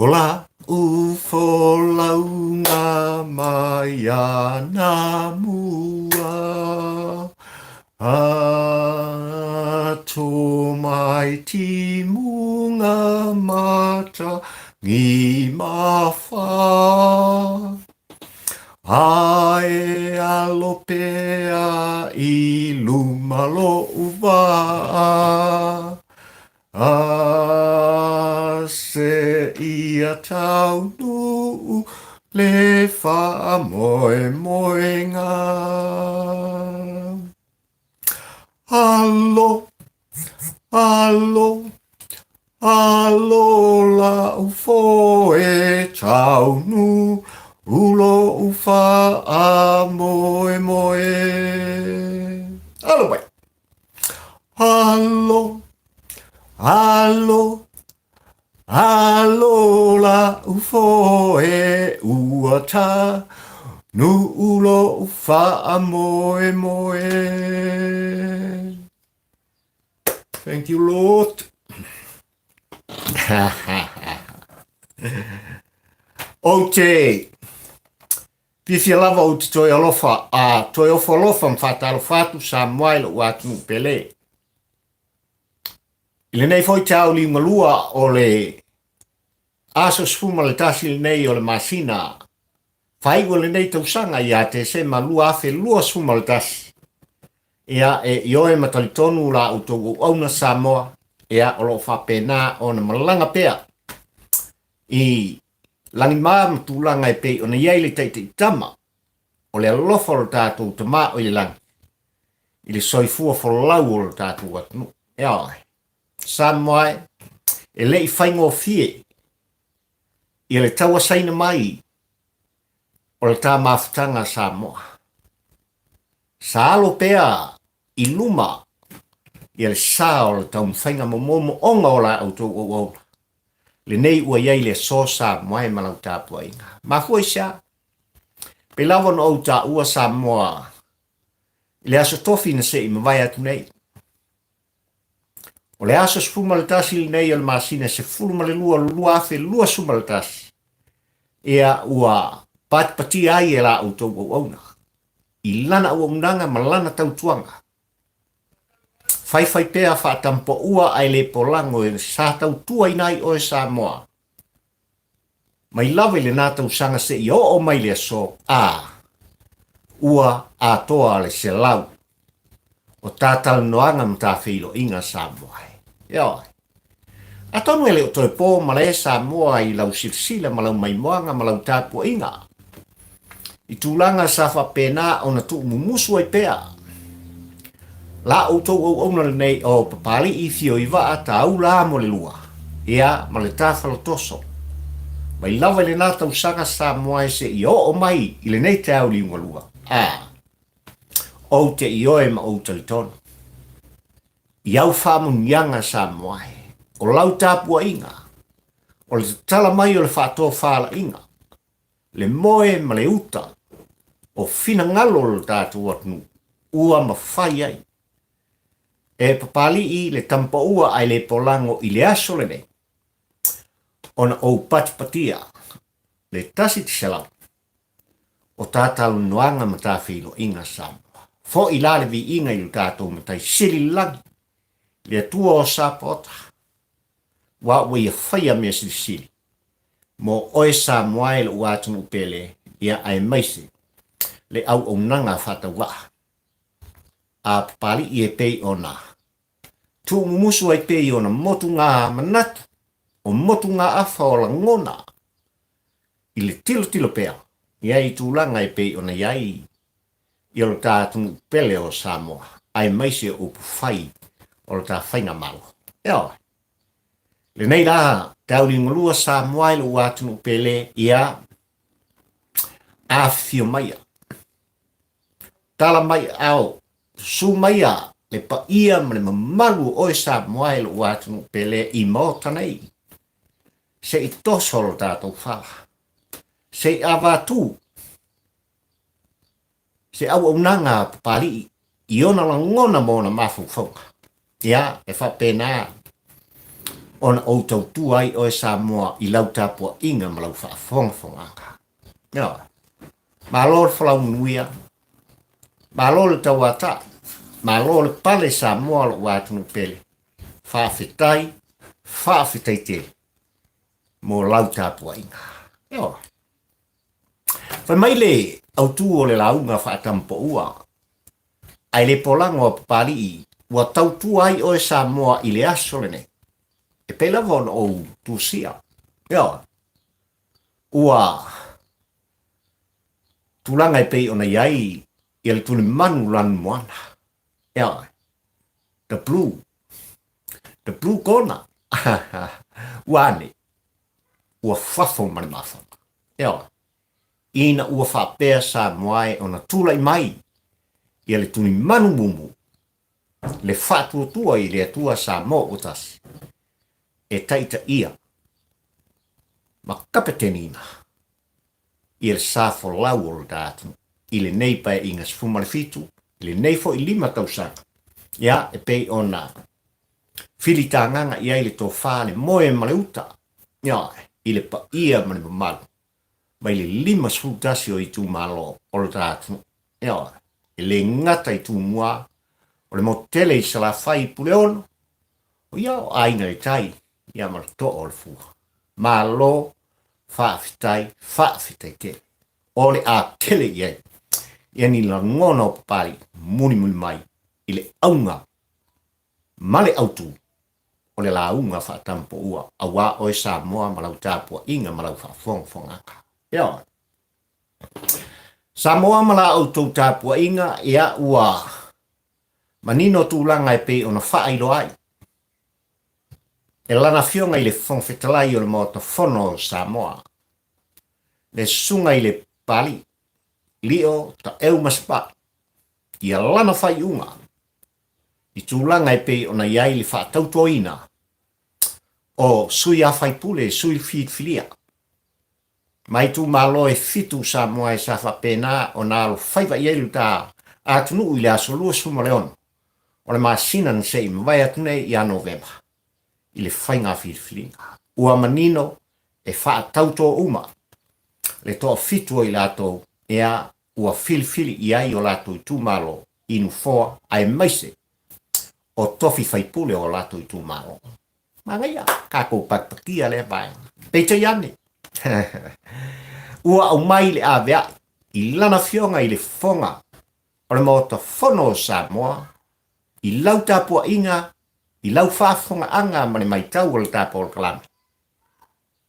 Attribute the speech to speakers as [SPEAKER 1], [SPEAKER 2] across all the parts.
[SPEAKER 1] Ola ufo launga mai ana mua. Ato mai timunga mata ngi mawha. Ae alopea i lumalo uva. A se ia taunu le wha moe moenga. Alo, alo, alo la ufo e taunu ulo ufa a moe moe. Alo bai. Alo, alo, alo la ufo e uata nu ulo ufa a moe moe. Thank you, Lord. Okay. Pifia lava o te toi alofa a toi ofo alofa mwhata alofatu sa moailo watu pele. Ile nei foi tau li ngalua o le aso sfuma le tasi le nei o le masina. Whaigo le nei tausanga ia te se malua afe lua sfuma le tasi. Ia e ioe matalitonu la utogu auna Samoa. Ia o lo whapena o na malanga pea. I langi maa matulanga e pei o na iei le teite i tama. O le alofa o le tātou te maa o i langi. I le soifua whalau o le tātou atunu. Ia oi. Samoa e le i whaingo fie. I le taua saina mai. O le tā mawhitanga Samoa. Sa alo pea i luma. I le sā o le tau mwhainga momomo onga o la au tō o au. Le nei ua iei le sosa moe malau tāpua inga. Mahua isa. Pe lawa no au tā ua Samoa. I le aso tofi na se i mawai atu nei. O le aso spuma le tasi le nei o le masina se fulu ma le lua afe lua suma le tasi. Ea ua pati ai e la au tō o auna. I lana ua unanga ma lana tautuanga. Fai pea whaatampo ua ai le polango e sa tau tua inai o e Samoa. Mai lawe le nātau sanga se i o mai le so ua a toa le se lau. O tātau noanga mta whilo inga Samoa. Ioi. A tonu ele o toi pō ma le Samoa i lau silsila ma lau mai moanga ma lau tāpua inga. I tūlanga sa whapena o na tuu mumusu ai pea. La auto o ona nei o papali I fio I va ata au la mo le lua. Ia ma le tāwhala toso. Mai lawa le nata usanga Samoa se I o mai I le nei te au li unga lua. O te I oe ma o talitonu. I au whamu nyanga Samoa. O lau tāpua inga. O le tala mai o le whātoa whala inga. Le moe ma le uta. O fina ngalo le tātua atunu. Ua ma whai ai. E papali I le tampa ua ai le polango I le aso le nei. Ona o patipatia. Le tasi te selau. O tātau nuanga ma tāwhilo inga Samoa. Fo I la le vi inga I le tātou ma tai siri langi. Le atua o sapota. Wa ui a whaia mea siri siri. Mo oe Samoa le uatunu pele. Ia ai maise. Le au o nanga whata waa. A papali I e pei ona. Tu musu ai pei ona motu ngā manatu. O motu ngā awha o la ngona. I le tilo pea. Iai tūlanga ai pei ona iai. I o tātungu pele o Samoa. Ai maise o pufai. O le tā whainga malo. Eo. Le nei rā. Tauri ngolua Samoa le uatunu pele. Ia. A fio maia. Tala mai au. Su maia. Le pa ia ma le mamalu o e Samoa le uatunu pele I mota nei. Se I tosolo tātou whala. Se I avatu. Se au unanga papali I ona la ngona mona mafu whaunga. Ia, e whapena. ona o tau tu ai o e Samoa I lau tapua inga ma lau whaafonga. Ia. Ma lo le whalau nuia, ma lo le tau ata, ma lo le pale Samoa lo watunu pele. Whaafetai te, mo lau tapua inga. Ia. Whai mai le au tu o le launga whaatampo ua, ai le polango o pali I, wa tau tu ai o e Samoa I le aso le ne. E pela von o tu sia. Ia. Ua tulanga e pei ona iai I le tuli manu lan moana. Ia. The blue corner. Wane. Ua fafo mani mafo. Ia. Ina ua whapea sa moai ona tula I mai. Ia le tuli manu mumu. Le whatua tua I le atua sa mo utas. E taita ia. Ma kapetenina. I le safo lau o le datu. I le nei pae inga sfuma le fitu. I le nei fo I 5 tausanga. Ia e pei ona. Fili tanganga I ai le tō whāle moe ma le uta. Ia I le pa ia ma le malu. Mai le 5 sfutasi o I tū malo o le datu. Ia e le ngata I tū mua. O le motele I sala whai pule ono. O ia o aina le tai. Ia ma le to o le fua. Malo. Whaafitai ke. O le a tele iei. Ia ni la ngona o papari muni mai. I le aunga. Male autu. O le launga whaatampo ua. Awa o e Samoa malau tāpua inga malau whaafonga. Ia. Samoa mala autu tāpua inga. Ia ua. Manino tūlanga e pe ona whaailo ai. E lana fionga I le whongwhetalai o le mota whono Samoa. Le sunga I le pali. Lio ta eu maspa. Ia lana whai unga. I tūlanga e pe ona iai le whaatautoina. O sui a whai pule sui filia. Mai tu malo e fitu Samoa e sa whapena o nalo whaiva I elu ta atunu I le aso lua suma leon. O le masina nsei mwai atune I a Novemba. I le whainga filia. Ua manino e whaatauto uma. Le toa fitu I lato ea ua filfili I ai o lato I tūmalo inu foa ai maise o tofi whaipule o lato I tūmalo. Mangaia, kako pakpakia le vai. Peita iane. Ua au mai le avea I lana fionga I le fonga o le mota whono Samoa I lau tāpua inga I lau whaafonga anga mane mai tau o le tāpua o le kalami.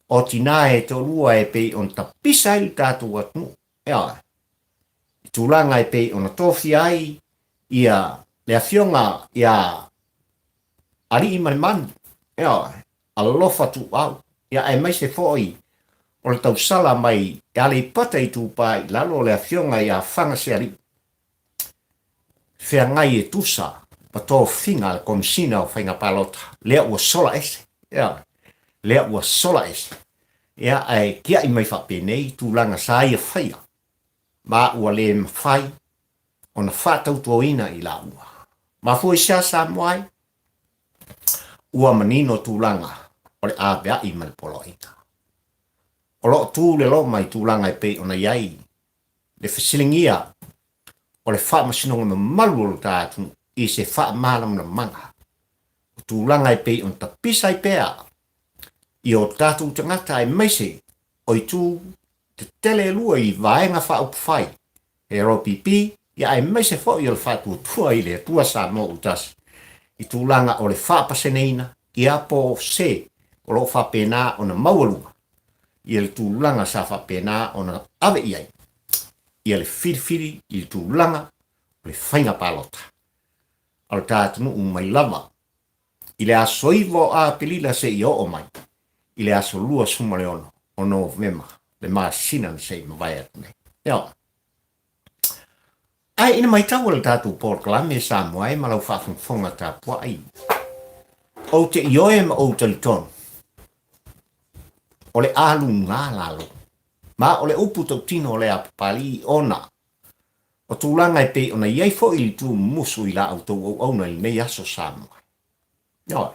[SPEAKER 1] O tina e to lua e pei on ta pisa I tātu atmu. Ea. I tūlanga e pei on a tofi ai ia le afionga ia ari I mani mani. Ea. A lofa tu au. Ia e mai se foi. O le tau sala mai ia le pata I tūpai lalo le afionga ia whanga se ari. Whea ngai e tusa. Pa tō whinga le komisina o whainga palota. Lea ua sola ese. Ea. Lea ua sola ese. Ia ai kia I mai whapenei tūlanga sa ia whaia. Ma ua le mwhai o na whātautoina I la ua. Ma fui sia sa moai. Ua manino tūlanga o le ābea I male polo inga. O lo tū le lo mai tūlanga I pei o na iai. Le whasilingia o le whaamasinonga malu o tātu I se whaamalam na manga. O tūlanga I pei on ta pisa I pea. I o tātou tangata e maise o I tū te tele lua I vaenga whaupwhai. He ropipi, ia e maise fo I o le whātua tua I le tua sa mo utas. I tūlanga o le whapaseneina, I apo se o lo whapena o na maulunga. I le tūlanga sa whapena o na ave iai. I le whirwhiri I le tūlanga o le whainga palota. Al tātunu mai lava. I le asoivo a pelila se I o mai. I le aso lua suma leono o Novemba le maasinan se mawai atune. Ia. Ai ina mai tau le tātou Port Kalame Samoa e malau whaafonga tāpua ai. O te ioe ma o talitonu. O le alu ngā lalo. Ma o le upu tau tino o le apapali ona. O tūlanga e pe ona iai fo I tu musu I la autou au auna I nei aso Samoa. Ia.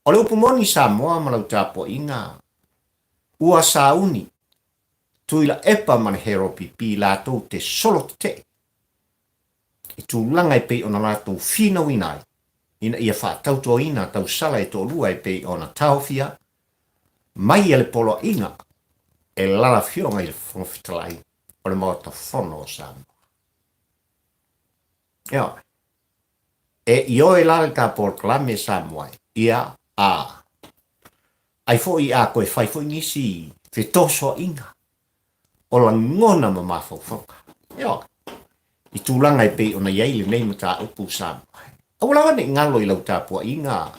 [SPEAKER 1] O le upumoni Samoa ma lau tapo inga. Ua sauni. Tuila epa man hero pipi la tau te solo te. I tu langa pe ona la tau fina winai. Ina ia wha tau to ina tau sala e to lua pe ona tauwhia. Mai ele polo inga. E lala fionga i le whongafitalai. O le mawata whono o Samoa. Ia. E io e lale ta porklame Samoa. Ia a. Ai fo i a koe fai fo nisi. Fe toso inga. O la ngona ma mawhauwhanga. Ia. I tūlanga e pe ona iei le nei mata upu Samoa. Au lawa ne ngalo i lau tāpua inga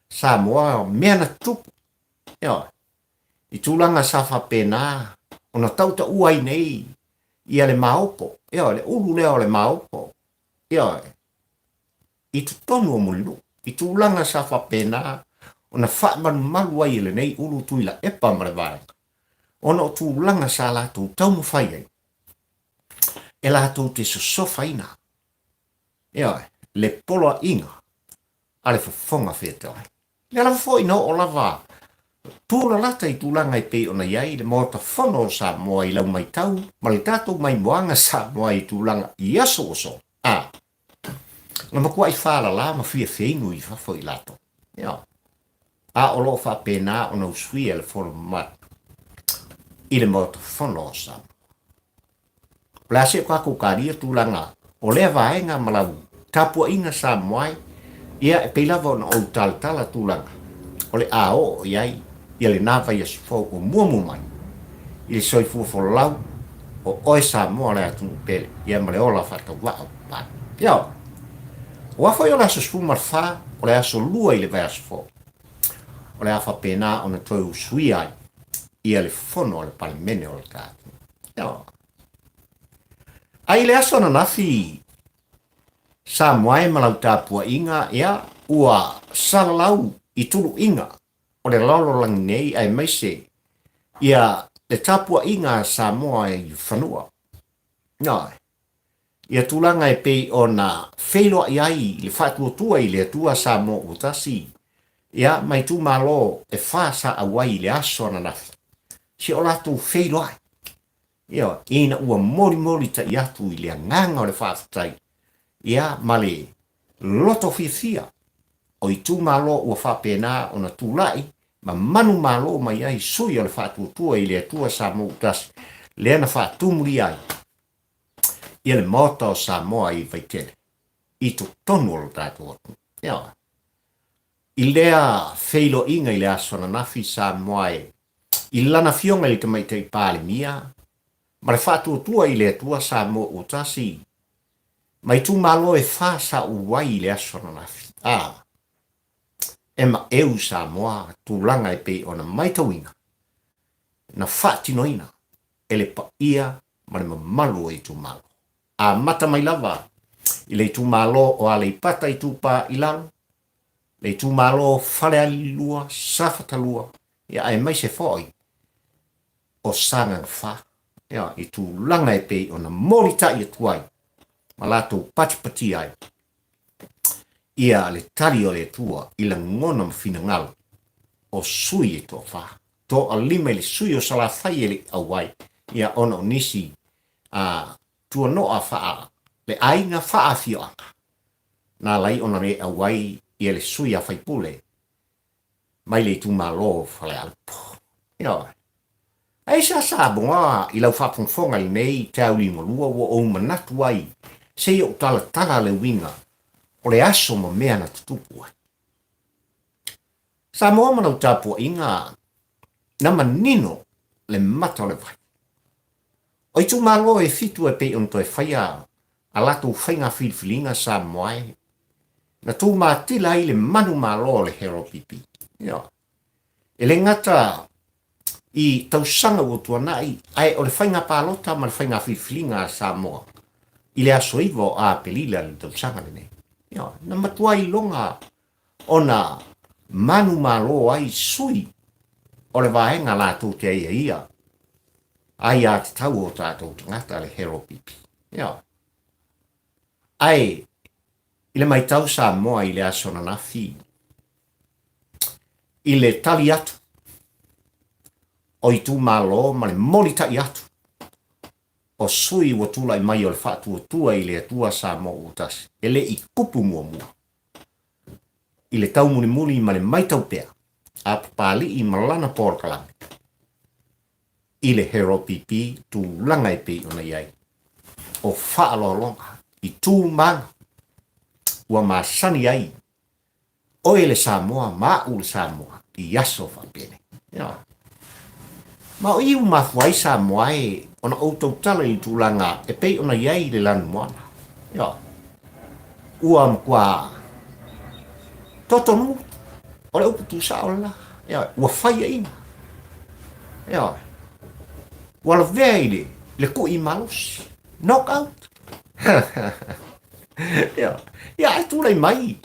[SPEAKER 1] Samoa mea na tupu. Ia. I tūlanga safa pena. Ona tauta uai nei. Ia le maopo. Ia le ulu leo le maopo. Ia. I tu tonu o mulu. I tūlanga safa pena. Ona whaman malu ai le nei ulu tuila epa marewai. Ona o tūlanga sa la tu tau mawhai ai. E la tu te sosofa ina. Ia, le polo inga. Ale whafonga whetawai. Le la fo ino o lava. Tūla lata i tūlanga i pe ona iai le mota whono Samoa i lau mai tau. Ma le tātou mai moanga Samoa i tūlanga i aso oso. Nga makua i whala la ma fia whengu i whafo i lato. Ia. A o lo wha pena ona usui e le whono mat. I le mota whono Samoa. Plase kwa kukaria tūlanga o lea vaenga malau tapua inga Samoa ia e peilava ona o tala tūlanga o le ao iai ia le nawa ia sifo o muamu mai i le soifua folau o oe Samoa le atu pele ia male ola whata wao pat ia o afo i o la sasfu marfa o le aso lua i le vai asfo o le afa pena ona toi usui ai ia le fono o le palimene o le tātu ia ai le aso na nafi Samoa malau tāpua inga ia ua salalau i tulu inga o le lolo lang nei ai maise ia le tāpua inga Samoa i whanua. Nai, ia tūlanga e pei o na wheloa i ai le whatua tua i le tua Samoa utasi ia mai tu malo e whasa awai le aso na nafi. Si o latu wheloa ai. Ia, ina ua mori ta i atu i le nganga o le whaafatai. Ia, male, loto fia. O i tū malo ua whapena o na tūlai, ma manu malo mai ai sui o le whaatuatua i le atua Samoa utasi. Lea na whaatumuri ai. Ia le mota o Samoa i vaitele. I tu tonu o lo tātua. Ia. I lea wheilo inga i le asona nafi Samoa i lana fionga i te maitei pāle mia. Ma le whaatuatua i le atua Samoa utasi. Mai tu malo e whasa uwai i le asona nafi. E ma eu Samoa tūlanga e pe ona maitawinga. Na whaatinoina e le pa ia ma le mamalu e tu malo. A mata mai lava i le tu malo o ale i pata i tupa i lalo. Le tu malo fale alilua, safatalua. Ia ai mai se foi o sanga wha. Ia i tūlanga e pe ona morita i tuai. Ma lato pati ai. Ia le tali o le tua i la ngona mawhina ngalo o sui e tō wha. Tō a lima le sui o sala whai e le awai. Ia ona o nisi tua noa wha le ainga wha a fioanga. Nā lai ona le awai i le sui a whai pule. Mai le tu malo whale alpo. Ia. Ai sa bonga i lau whapongfonga i nei tau li molua o manatu ai. Se o tala le winga. O le aso ma mea na tutupu ai. Samoa manau tāpua inga na manino le mata o le vai. O i tu malo e fitu e pe on toi whaia a lato whainga whilwhilinga Samoa e. Na tū mātila i le manu malo o le hero pipi. Ia. E le ngata i tausanga o tuanai ai o le whainga pālota ma le whainga whilwhilinga Samoa. I le aso iwo a pelila le tausanga le nei. Ia, na matua i longa ona manu malo ai sui o le vaenga la tō te ia. Ai a te tau o tātou tangata le hero pipi. Ia. Ai, i le mai tau Samoa i le asona nafi. i le tali atu. O i tu malo ma le moli tai atu. O sui wa tula i mai o le whātua tua i le atua sa mo utasi. E le i kupu mua mua. I le tau muni muli ma le maitau pea. A pali i malana por kalame. I le hero pipi tu langa i pe ona iai. O whaalo longa. I tū manga. Ua masani ai. O ele Samoa, ma ule Samoa. I aso whapene. Ma o iu mafuai Samoa e ona outou tala i tūlanga e pei ona iai le lanu moana. Ua mkua totonu. O le upu tu saola. Ua whaia inga. Ua la vea ile le ko i malos. Knock out. E tūlai mai.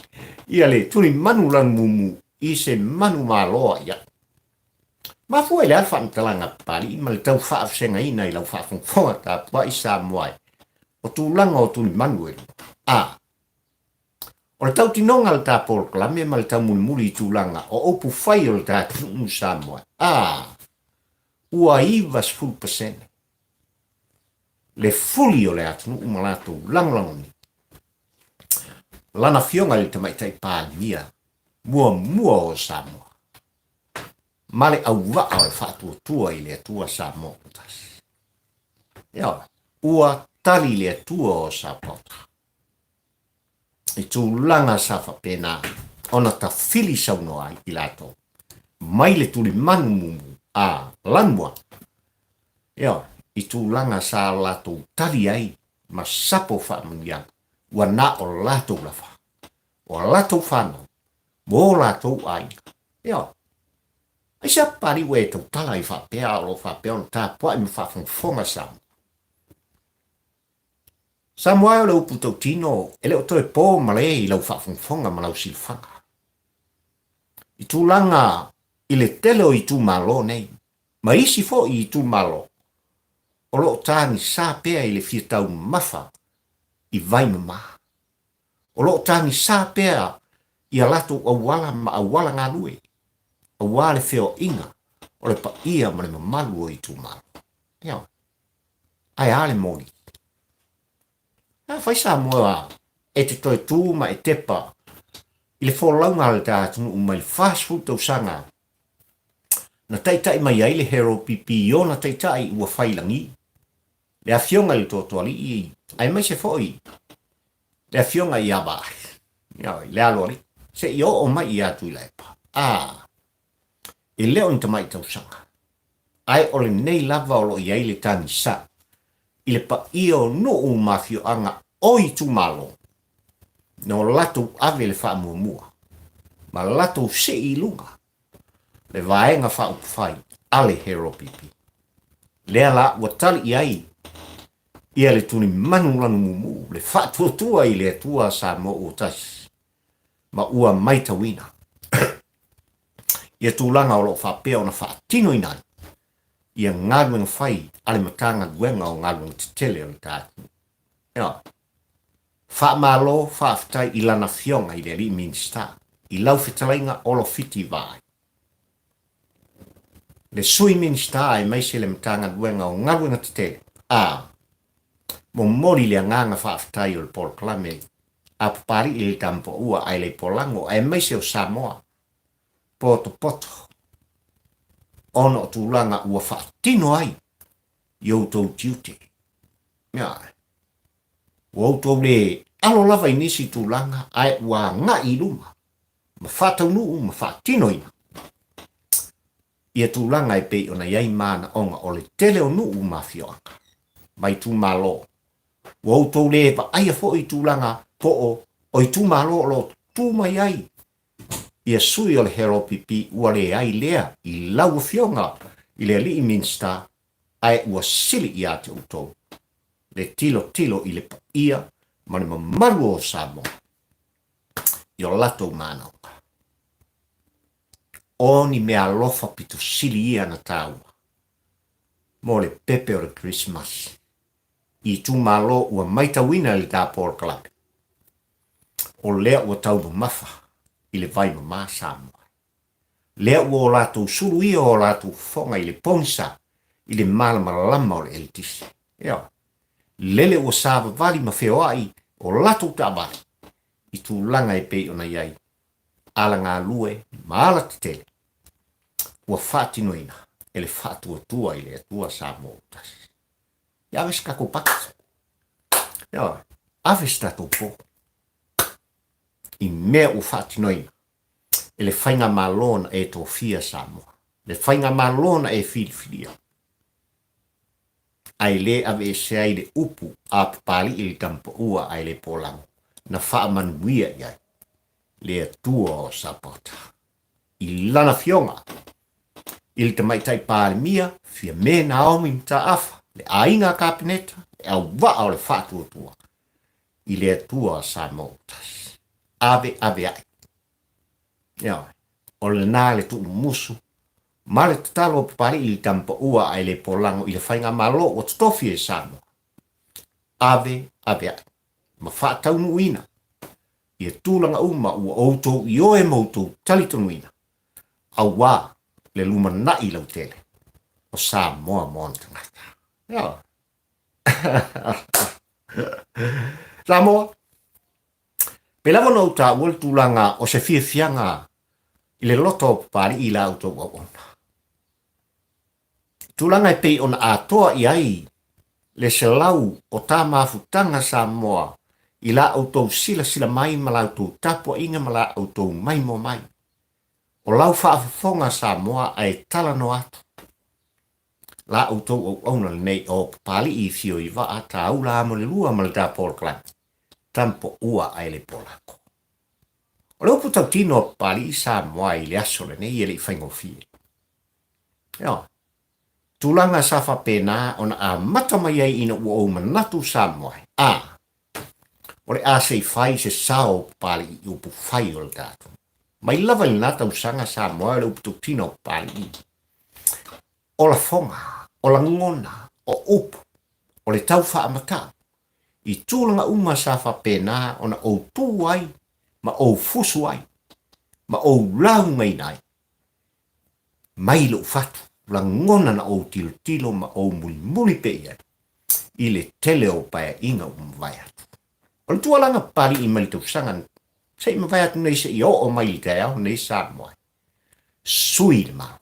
[SPEAKER 1] Ia le tūli manu lan mumu i se manu maloa ia. Ma foi le alfa mtalanga pali ma le tau whaafsenga ina i lau whaafongfonga ta pua i Samoa. O tūlanga o tūli manu e. O le tau tinonga le ta Paul Kalame ma le tau mulimuli i tūlanga o opu whai o le ta tunu Samoa. Ua iwa 10%. Le fuli o le atunu umalato langolangoni. Lana fionga le tamaitai pālia. Mua o Samoa. Male au waa o le whātua tua i le atua Samoa. Ua tali le atua o Samoa. I tūlanga sa whapena. Ona ta fili saunoa i lato. Mai le tuli manu mumu. Lanua. I tūlanga sa lato tali ai. Ma sapo whamungiang. Ua na o lato lafa. O lato whano. Mo lato ai. Ai sa pari we tau tala i whapea o whapea o ta pua i mwhawhongfonga Samoa. Samoa o lau puto tino. Ele o toe pō male i lau whawhongfonga ma lau silfanga. I tūlanga i le tele o i tū malo nei. Ma isi fo i tū malo. O lo tāni sā pea i le whiatau mawha. I vai mama. O lo tāni sā pea i alato awala ma awala ngā lue. Awale feo inga. O le pa ia ma le mamalu o i tū malo. Ai ale moni. Whai Samoa e te toi tū ma e tepa. I le wholaunga le tātunu umai fast food tau sanga. Na taitai mai ai le hero pipi o na taitai ua whailangi. Le a fionga le tōtuali i. Ai mai se foi. Le a fionga i aba. Le alori. Se i o mai i atu i laipa. E leo ni tamai tau sanga. Ai ole nei lava o lo i ai le tani sa. I le pa i o no o mafio anga o i tu malo. No lato ave le wha mua. Ma lato se i lunga. Le vaenga wha upwhai. Ale hero pipi. Lea la ua tali i ai. Ia le tuni manu lanu mumu. Le wha tuatua i le atua Samoa o tasi. Ma ua maita wina. Ia tūlanga o lo wha peo na wha tino i nai. Ia ngaruenga whai. Ale matanga guenga o ngaruenga te tele o le tātu. Wha malo wha aftai i lana fionga i le ri minsta. I lau whetalainga olo fiti vai. Le sui minsta e mai se le matanga guenga o ngaruenga te tele. Mo mori le nganga wha aftai o le Paul Kalame. A papari i le tampo ua ai le polango e mai se o Samoa. Poto. Ono o tūlanga ua wha tino ai. Ioutou tiute. Outou le alo lava inisi tūlanga ai ua ngā i luma. Ma whatau nuu ma whatino ina. Ia tūlanga e pei ona iai mana onga o le tele o nuu mafioanga. Mai tū malo. Outou le pa aia fo i tūlanga po o i tū malo o lo tū mai ai. Ia sui o le hero pipi ua le ai lea i lau fionga i le li minsta ai ua sili i ate utou. Le tilo i le pa ia ma le mamaru o Samoa. I o lato mana. Oni mea lofa pito sili ia na taua. Mo le pepe o le Christmas. I tū malo ua maita wina le tā Paul Kalame. O lea ua tau mawha i le vai mama Samoa. lea ua o lātou suru ia o lātou fonga i le ponsa, i le malamalama o le eltisi. Ia, lele ua sāvavali ma whioai o lātou tāwari, i tūlanga e pei ona iai, ala ngā lue, ma ala te tele, ua whātinoina, e le whātua i le atua sā mōtas. Ia aves kako pakasa. Ia, aves tātou pō. I mea ua whātinoina, e le whainga malona e tō fia Samoa. Le whainga malona e Filifilia. Ai le ave se ai le upu a papali i le tampa ua ai le polango. Na wha manuia iai. Le atua o Sapota. I lana fionga. I le tamaitai pālimia, fia me na aomi mta afa. Le ainga kapineta, e au waa o le whātua tua. I le atua sa motas. Ave ai. Ia, o le nā le tu musu, ma le tatalo papari i tampa ua ai le polango i le whainga malo o tofi e Samoa. Ave ai. Ma whātau nuina. I e tūlanga uma ua outou i oe moutou talitonuina. Au wā le luma nai lau tele. O Samoa montangata. Ia. Samoa. Pelava no ta wal tūlanga o se fianga i le loto pari i la auto o ona. Tūlanga e pei ona atoa i ai le se lau o tā mafutanga Samoa i la auto sila mai ma la auto tapo inga ma la auto mai mo mai. O lau whaafafonga Samoa ai tala no atu. La auto o ona nei o pali i fio i wa ata au la mo le lua ma le tā Paul Clan. Tampo ua ai le polako. O leo putau tino pali i Samoa i le aso le nei e le whaingo fie. Ia. Tūlanga sa whapena ona a mata mai ai ina ua o manatu Samoa. O le a sei whai se sao pali i upu whai o le tātu. Mai lava i nata usanga Samoa le upu tino pali i. O la fonga, o la ngona, o upu, o le tau wha amata. I tūlanga uma sa whapena ona o tū ai, ma o fusu ai, ma o lau mai nai. Mai lo fatu, la ngona na o tilo ma o muli pe ia. I le tele o paia inga vai atu. O le tualanga pari i mali tausangan, se i mawai atu nei se i o mai i te au nei Samoa. Sui le malo.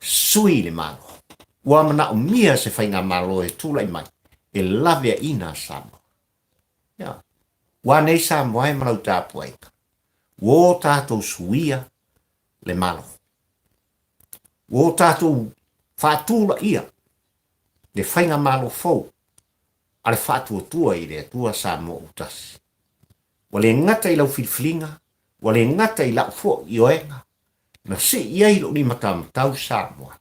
[SPEAKER 1] Sui le malo. Ua mana o mia se whainga malo e tūlai mai. E lavea ina Samoa. Ia. Wa nei Samoa e marau tāpua eka. Wo tātou suia le malo. Wo tātou whātūla ia. Le whainga malo fau. Ale whātua tua i le atua Samoa utasi. Wale ngata i lau filfilinga. Wale ngata i lau fo i oenga. Na se iai lo ni matamtau Samoa.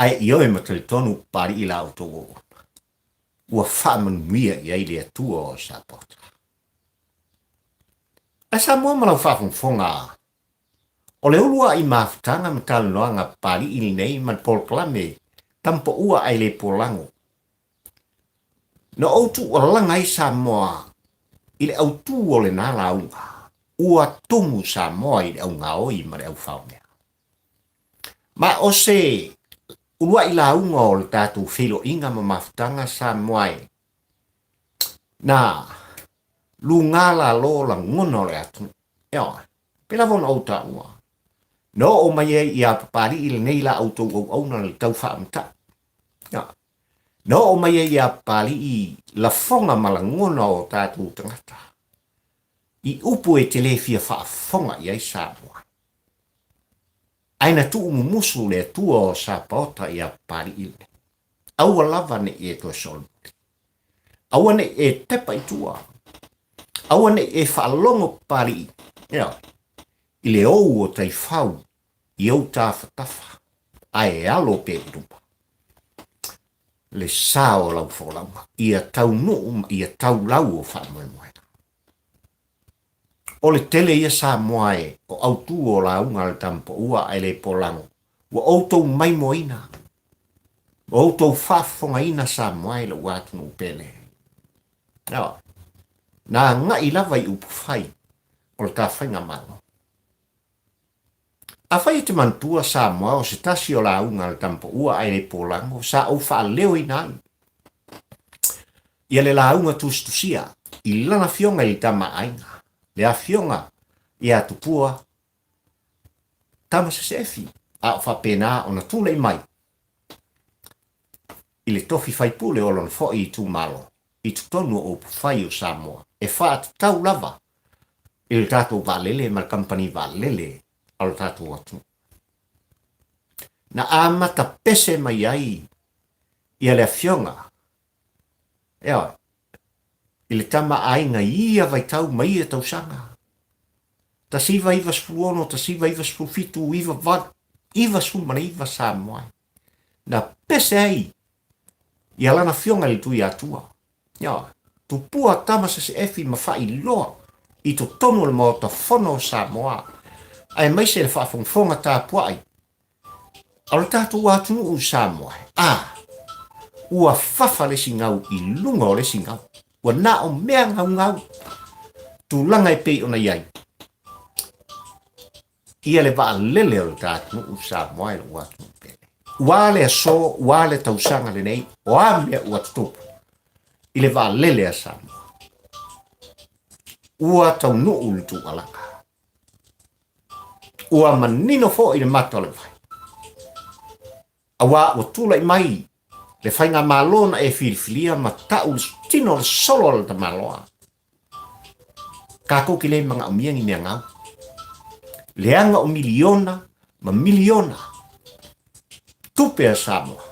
[SPEAKER 1] Ai i oe matali tonu pari i lau tō. Ua whamanuia i ai le atua o Sapota. A Samoa malau whafunfonga. O le ulua i mafutanga matalo noanga pari i nei man Paul Klame. Tampo ua ai le polango. No autu o langa i Samoa. I le autu o le nala aunga. Ua tungu Samoa i le aunga oi ma le au whaumea. Ma o se ulua i la unga o le tātou whilo inga ma mafutanga Samoa. Nā, lunga la lo la ngono le atu. Ea, pela vona au ta ua. No o mai i a papari i le nei la auto o auna le tau wha amta. Ea, no o mai i a papari i la fonga ma la ngono o tātou tangata. I upu e te le fia wha fonga i ai Samoa. Aina tu umusu le tua o Sapota i a pari ile. Aua lava ne e to solmuti. Aua ne e tepa i tua. Aua ne e whaalongo pari. Ia. I le ou o tai whau. I au tāwhatafa. Ai e alo pe rupa. Le sao lau wholaunga. Ia tau nuu, ia tau lau o whaamoemoe. O le tele ia Samoa e o autu o la unga le tampo ua ai le polango. Wa outou mai moina. O outou whafonga ina Samoa e le watu no pele. Nā ngā i lava i upu whai o le tā whainga malo. A whai te mantua Samoa o se tasi o la unga le tampo ua ai le polango sa au wha leo i nai. Ia le la unga tustusia i lana fionga i tama ainga. Le a fionga i a tupua tama se sefi a o whapena o na tūlei mai. I le tofi whaipule o lon fo i tu malo. I tu tonu o whai o Samoa. E wha atu tau lava. I le tātou valele ma kampani valele al tātou atu. Na amata pese mai ai ia le fionga. Ea, i le tama ainga ia vai tau mai e tau sanga. Ta siva iwa spuono, ta siva iwa spufitu, iwa spumana iwa Samoa. Na pese ai, ia lana fionga li tui atua. Ea, tu pua tama se efi mawhai loa, i to tonu le mo ta fono Samoa. Ai mai se le whaafonga tā puai. Alo tātou atunu u Samoa. Ua fafa le singau i lunga o le singau. Ua na o mea ngau. Tu langa e pei ona iai. Ia le vaa lele o le tātou u Samoa e le ua atunu pele. Ua le aso, ua le tausanga le nei, o a mea ua tutupu. I le vaa lele a Samoa. Ua tau nuu le tu alaka. Ua manino fo i le mata o le vai. Awa o tula i mai, le whainga malona e whiriwhiria ma tau tino le solo le ta maloa. Kako ki le mga umiangi mea ngau. Leanga o miliona, ma miliona. Tupe a Samoa.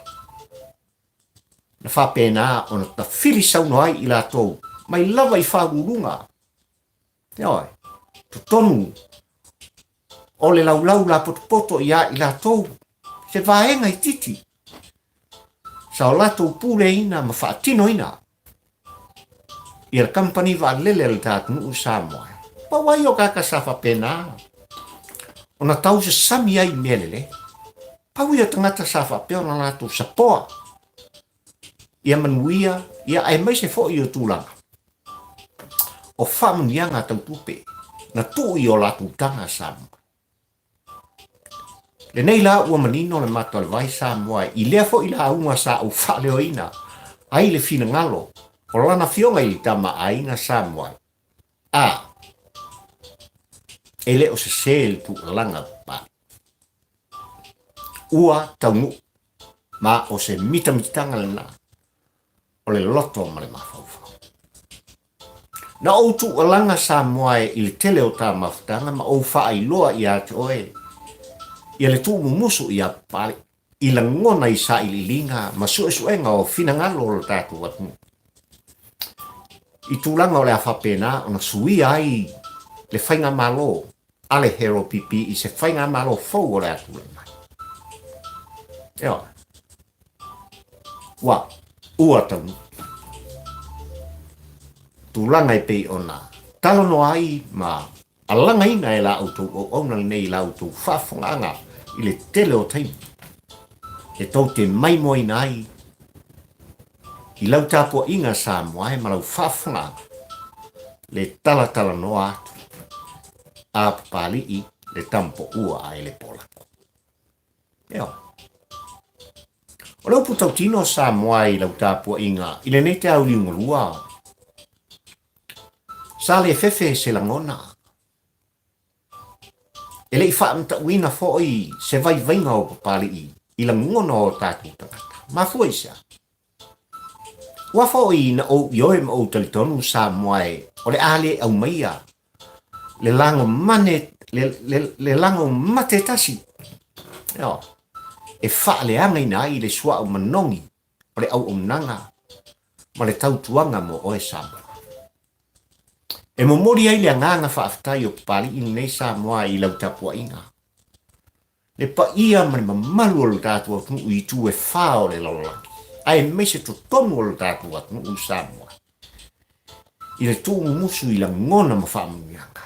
[SPEAKER 1] Na whapena o na ta whiri sauno ai i la tau, mai lava i whagurunga. Ioi, tu tonu. O le laulau la potopoto ia i la tau. Se vaenga i titi. Sa o lato pule ina ma whaatino ina. I ar kampani va lele le tātunu u Samoa. Pa wai o kaka sa whapena. O na tau se sami ai melele. Pa wai o tangata sa whapeo na lato sa poa. Ia manuia, ia ai mai se fo i o tūlanga. O whamunianga tau tupe. Na tu i o lato tanga Samoa. Le nei la ua manino le mato le vai Samoa i lea fo i la unga sa au whaleo ina. Ai le fina ngalo. O lana fionga i tama ainga Samoa. E le o se sel tu langa pa. Ua taunu. Ma o se mitamitanga le na. O le loto ma le mawhauwhau. Na o tu langa Samoa i le tele o ta mawhtanga ma o wha i loa i ate oe. Ia le tu musu ia pale i la ngona i sa i linga ma suenga o finangalo o tatu atu. I tūlanga o le awhapena o na sui ai le whainga malo ale hero pipi i se whainga malo fau o le atu le mai. Eo. Ua tamu. Tūlanga i pei ona talono ai ma alanga ina e la auto o ona nei la auto whafonga i le tele o taimi. E tau te maimoi nai. I lau tāpua inga Samoa e malau whafonga. Le tala noa atu. A papali i le tampo ua ai le polako. Eo. O lau putau tino Samoa i lau tāpua inga. I le nei te au liungulua. Sa le fefe se langona. E le i whaamta uina fōi se vai vainga o papali i la ngona o tātou tangata. Ma fōi sa. Wa fōi na o ioe ma o talitonu Samoa o le ale au maia. Le lango mane, le lango mate tasi. Eo. E wha le anga ina i le sua o manongi o le au omnanga. Ma le tautuanga mo oe Samoa. E momori ai le anganga whaafitai o papali i nei Samoa i lau tapua inga. Le pa ia mani mamalu o le tātua atu i tu e whao le lololangi. Ai me se to tonu o le tātua atu u Samoa. I le tū mumusu i la ngona ma whaamunianga.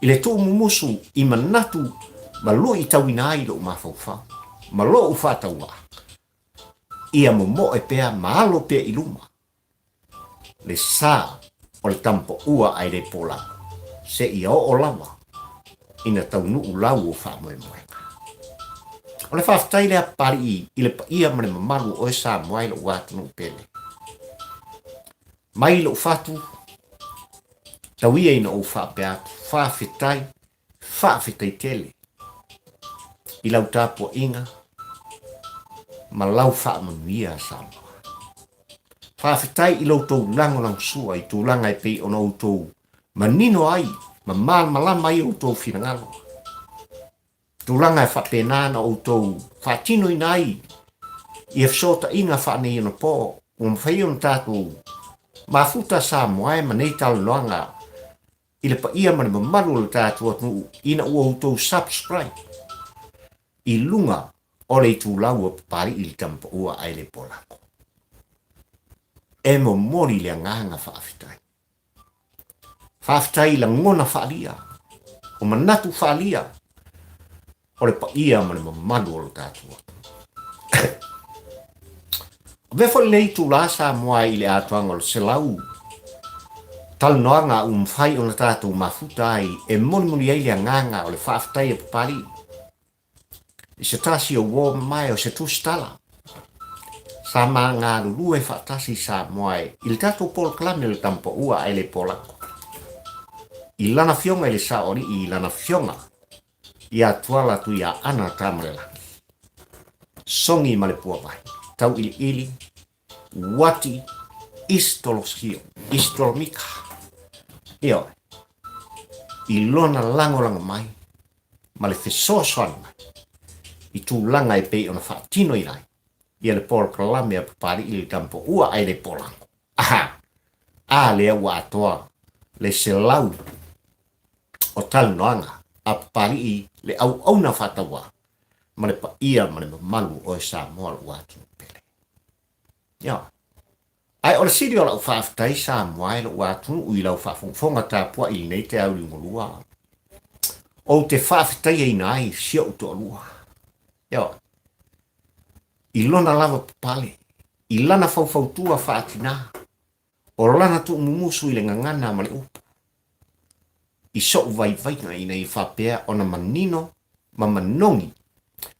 [SPEAKER 1] I le tū mumusu i manatu ma lo i tawina ai lo mawhauwhau. Ma lo u whataua. Ia mo e pea mahalo pea i luma. Le sā o le tampo ua ai le pola. Se ia o lava. ina taunu ulau o whaamoemoe. O le whaafitai lea pari i le paia ma le mamalu o e Samoa i lo wātunu pele. Mai lo fatu, tauia ina o whaapeatu, whaafitai tele. I lau tāpua inga, ma lau whaamanuia Samoa. Whaafitai i lau tau lango lang sua i tū langa e pei ono tau manino ai, ma malama ai o tau whingalo. Tūlanga e whapena o tau whatino ina ai, i e fsota inga whanei ina pō, o mwhai on tātou, mafuta Samoa e manei talo noanga, i le pa ia mani mamalu le tātou atu, ina ua o tau subscribe, i lunga o le tūlau o pari i le tampa ua ai le polako. E mo mori le nganga whaafitai. Whaafitai la ngona whaalia, o manatu whaalia, o le pa ia mani mamalu o le tātou atu. Vefo lei tu la Samoa i le atuanga o le selau. Tal noanga mwhai o na tātou mafuta ai e moni ai le nganga o le whaafitai e papari. I se tasi o wō mai o se tūstala. Sa mā ngā lulu e whaatasi Samoa i le tātou pol klame le tampa ua ai le polako. I lana fionga i le saori i lana fionga i atuala tu i a ana tamarelaki. Songi ma le pua vai. Tau ili, wati, istoloskio, istolomika. Eo, i lona langolanga mai, ma le fesosoan mai, i tū langa e pei ona whaatino i rai, i le pol kalame a papari i le tampo ua ai le polango. Aha, a lea ua atoa, le selau, o tal noanga, a papari i le au na whatawa, ma le pa ia ma le malu o e Samoa ua atu. Ya. Ai o le siri o lau whaafitai Samoa e lo wātunu ui lau whaafonga tāpua i nei te au lingolua. O te whaafitai e nai sia uto alua. Ya. I lona lava papale. I lana fautua whaatina. O lana tu mumusu i le ngangana ma le upu. I so vai nga i nei whapea o na manino ma manongi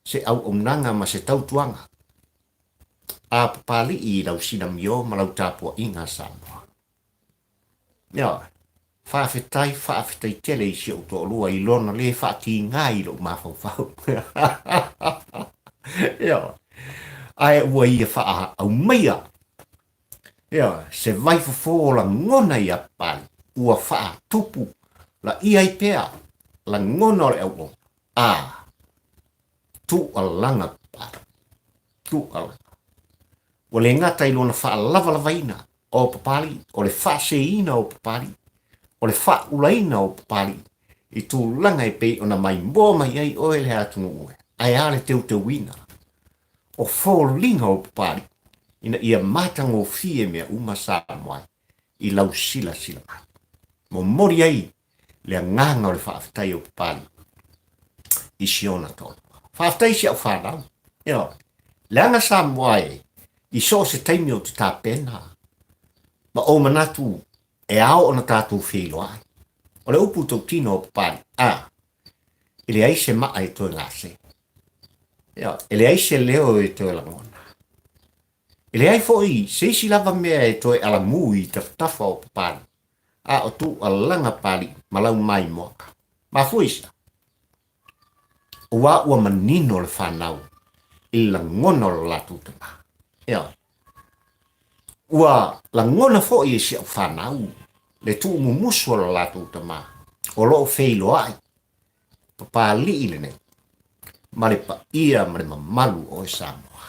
[SPEAKER 1] se au omnanga ma se tautuanga. A papali i lau sinamio ma lau tāpua inga Samoa. Ia, whaafetai tele i si auto lua i lona le whaati ngai lo mawhau. Ia, ai ua ia wha au meia. Ia, se vai fo la ngona i a pali, ua wha tupu, la iai pea, la ngona le au. Tu alanga pali, tu alanga. O le ngata i lona wha lava o papali, o le wha seina o papali, o le wha ulaina o papali, i tū langa e pei o na mai mō mai ai o ele atunu ue, ai ale te wina, o fōlinga o papali, ina ia matango fie mea uma Samoa i lau sila mai. Mo mori ai, le nganga o le whaafitai o papali, i siona tonu. Whaafitai si au whanau, le anga Samoa i so se taimi o te tāpena. Ma o manatu e ao o na tātou whilo ai. O le upu tau tino o papari. I le aise maa e toi ngase. E le aise leo e toi langona. I le ai foi se isi lava mea e toi ala mui taftafa o papari. O tu alanga pari malau mai moaka. Ma fuisa. Ua manino le whanau. I langona o latu tama. Ua la ngona fo i si whanau le tu mumusu o latu tama o lo feilo ai papa li ile ne ma le pa ia ma le mamalu o Samoa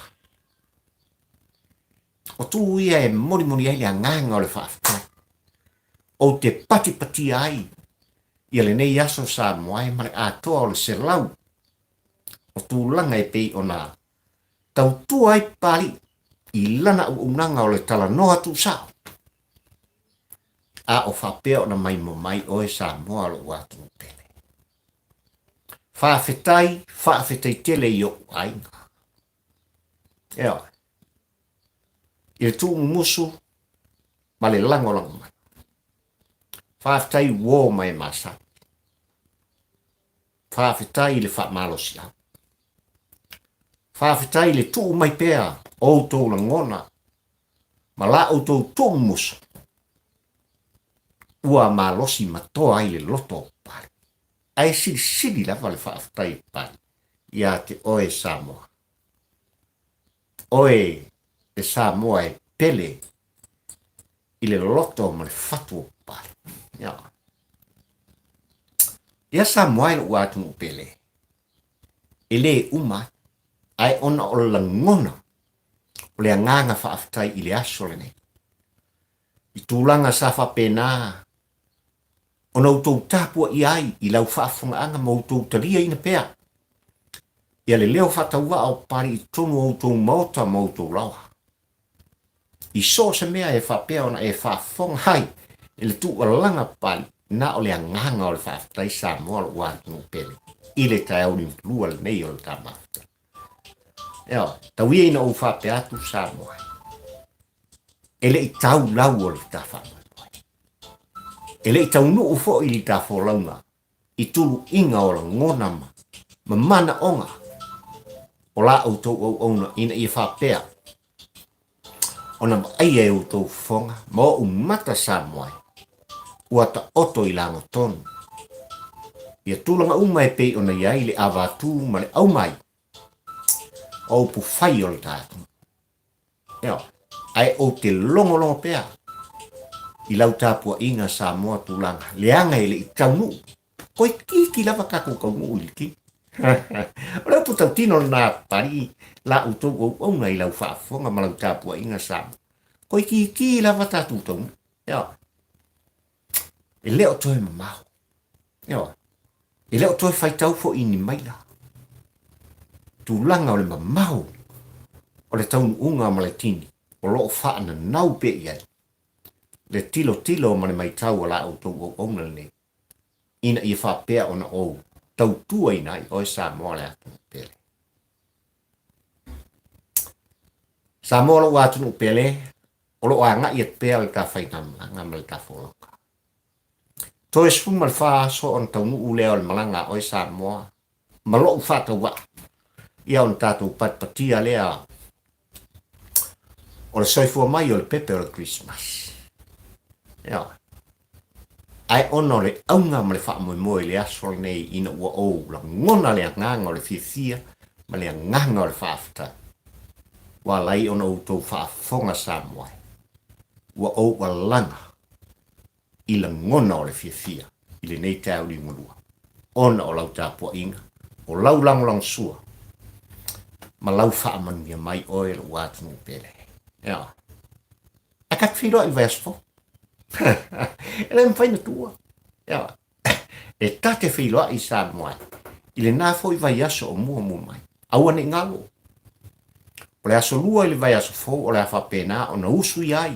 [SPEAKER 1] o tu ia e moni ai le nganga o le whaaftai o te pati ai ia le nei aso Samoa e ma le atoa o le selau o tu langa e pei o na tau tu ai pari i lana unanga o le tala noa tu sao. O whapea o na mai mo mai o e Samoa lo watu pele. Whaafetai tele i o ainga. I le tu musu ma le lango mai. Whaafetai wō mai masa. whawhetai le whamalosi au. Whawhetai le tuu mai pēa outou la ngona, ma la outou tuu muso. Ua malosi matoa ai le loto pari. Ai siri lava le whawhetai pari, ia te oe Samoa. Oe e Samoa e pele i le loto ma le fatu pari. Ia Samoa e ua atu pele. Ele uma ai ona o la ngona o le nganga whaafitai i le aso le nei. I tūlanga sa whapena ona utou tāpua i ai i lau whaafunga anga ma utou taria ina pēa. Ia le leo whataua au pari i tonu utou maota ma utou lawa. I so se mea e whapea ona e whaafonga hai i le tu langa pari na o le nganga o le whaafitai Samoa o wātunu pele. I le tai au ni lua le nei o le tamafta. Ea, tauia ina o whapea atu Samoa. Ele i tau lau o le tawhama. Ele i tau nuu fo i li tawho launga. I tulu inga o la ngonama. Ma mana onga. O la au tau au ona ina i whapea. Ona ma ai e au tau fonga. Ma o mata Samoa. Ua ta oto i lango tonu. Ia tūlanga umai pei ona iai le avatu ma le au mai. O pu fai o le tātu. Ea, ai o te longo pea. I lau tāpua inga Samoa tūlanga. Leanga ele i taunu. Koe ki lava kako kau ngui ki. O lau putau tino na pari la utou o onga i lau whaafonga ma lau tāpua inga Samoa. Koe ki lava tātu tau. Ea, e leo toi mamau. Ea, e leo toi whai tau fo ini maila. Tūlanga o le mamau. O le taunu unga ma le tini. O loo whaana nau pe iai. Le tilo ma le mai tau ala au tau o onga le nei. Ina i whapea ona ou. Tau tua ina i oi Samoa le atu pele. Samoa lo atu pele. O lo anga i at pea le ka whainama. Nga ma le ka wholoka. Toi spuma le wha so on tau nuu leo le malanga oi Samoa. Ma lo whata wa. Ia on tātou patpatia lea. O le soifua mai o le pepe o le Christmas. Ia. Ai ono le aunga ma le wha moe le aso nei ina ua ou. La ngona le nganga o le fia. Ma le nganga o le whaafta. Wa lai ono utou whaafonga Samoa. Ua ou wa langa. I la ngona o le fia. I le nei tau li ngulua. Ona o lau tāpua inga. O lau lang sua. Ma lau wha manuia mai oe le wātunu pele. Ia. A kat whiro i vespo. Ele mwhaina tua. Ia. E tate whiroa i Samoa. I le nāfo i vai aso o mua mai. Aua ne ngalo. O le aso lua i le vai aso fo o le awha pēnā o na usu i ai.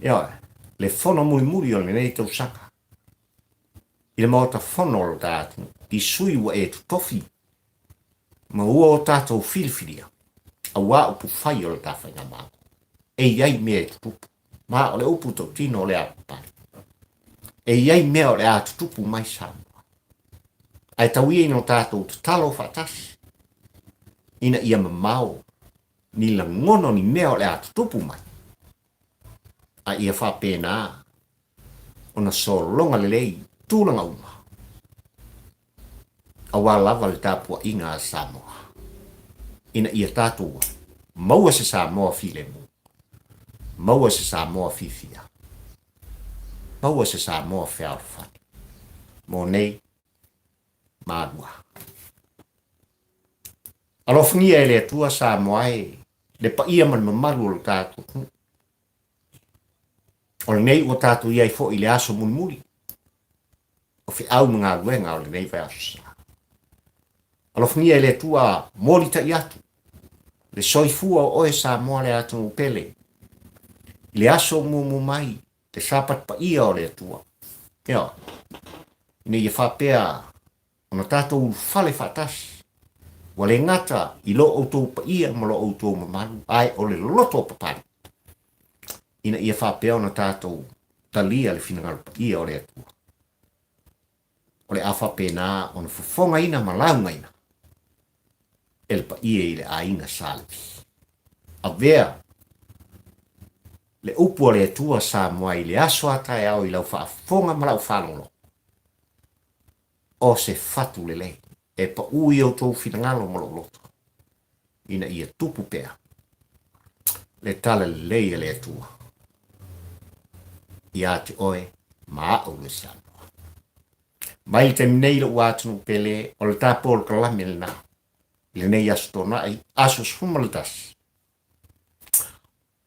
[SPEAKER 1] Ia. Le fono muri o le nei tau saka. I le maota fono o le tātinu. I sui wa e tutofi. Ma ua o tātou filfilia. A wā upu whai o le tawhai ngā māko. E iai mea e tutupu. Ma o le upu tau tino o le apapari. E iai mea o le a tutupu mai Samoa. Ai tau ia ino tātou te talo whatasi. Ina ia mamao. Ni la ngono ni mea o le a tutupu mai. A ia whapena. Ona so longa le lei. Tūlanga uma. A wā lava le tāpua inga a Samoa. Ina ia tātua. Maua se Samoa filemu. Maua se Samoa fifia. Maua se Samoa whiaurwhani. Mō nei. Mādua. Alofungia e le atua Samoa e. Le pa ia man mamaru o le tātua. O le nei o tātua iai fo i le aso munmuri. O fi au mga guenga o le nei vai aso sa. Alofungia e le atua morita i atu. Le soifua o oe Samoa le atu pele. Le aso mumu mai. Le sapat pa ia o le atua. Ia. Ine ia whapea. Ona tātou fale whatasi. Wa le ngata i lo outou pa ia ma lo outou mamaru. Ai o le loto papari. Ina ia whapea ona tātou talia le whinangaru pa ia o le atua. o le afa pena ona fofonga ina malaunga ina. El pa ie i le ainga salvi. A vea, le upu o le atua sa moa i le aso atae au i lau whaafonga malau whanolo. O se fatu le lei, e pa ui au tau whingalo malo loto. Ina ia tupu pea. Le tala le lei e le atua. Ia te oe, maa au le samoa. Mai te minei le uatunu pele, o le tapo le kalami le na. Le nei aso tona ai, aso sfumaltas.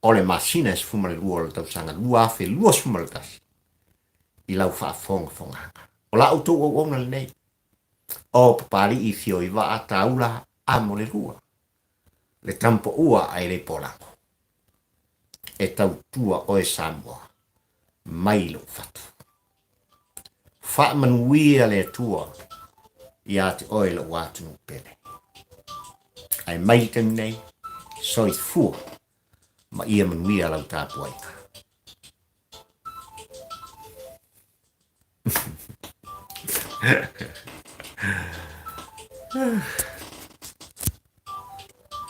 [SPEAKER 1] O le masina sfumal lua le tau sanga lua afe lua sfumaltas. I lau whaafonga fonganga. O la auto o ona le nei. O papari i fio i wa ataula amo le lua. Le tampo ua ai le polango. E tau tua o e Samoa. Mai lo fatu. Wha manuia le tua. Ia te oe le watunu pele. Ai mai te nei. Soi fua. Ma ia manuia lau tāpu aika.